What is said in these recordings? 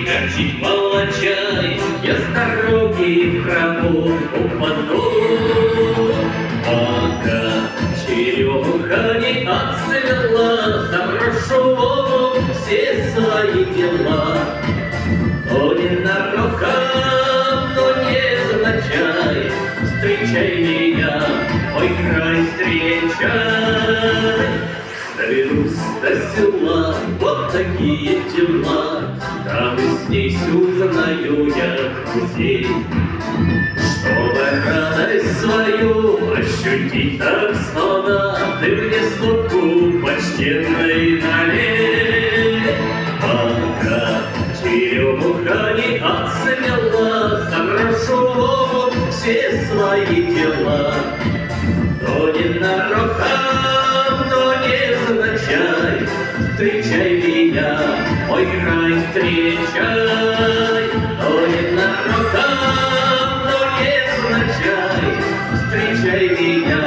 горчить молочай, я с дороги в храму упаду. Пока черемуха не отцвела, заброшу все свои дела. То ненароком, то невзначай, встречай меня, мой край встречай. Доберусь до села, вот такие дела, там и здесь узнаю я друзей. Чтобы радость свою ощутить так снова, ты мне стопку почтенной налей. Пока черемуха не отцвела, заброшу все свои дела. То ненароком, то невзначай, встречай меня, мой край встречай. То ненароком, то невзначай, встречай меня,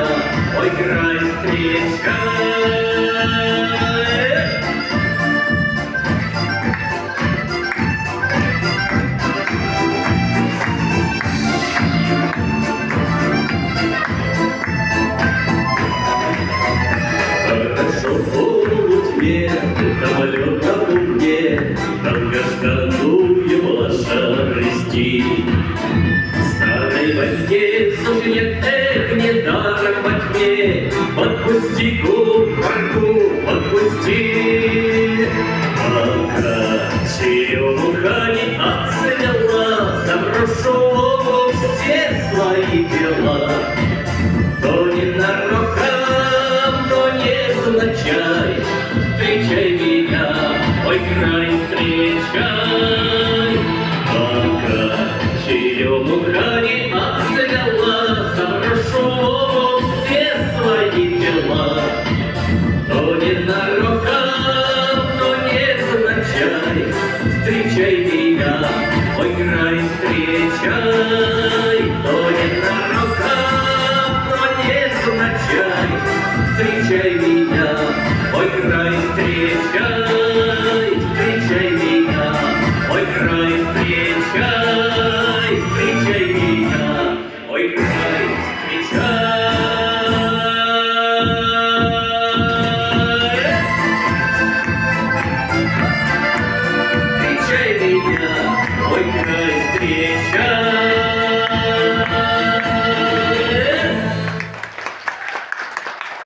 мой край встречай. Намалён на луне, долгожданную лошадь вести. Старой возне сужнет, эх, недаром во тьме, подпусти кухарку, подпусти. Пока черемуха не отцвела, заброшу все свои дела. То ненароком, то невзначай, встречай меня, мой край встречай. Пока черемуха не отцвела, заброшу все свои дела. То ненароком, то невзначай, встречай меня, мой край встречай. То ненароком, то невзначай, встречай меня, мой край встречай.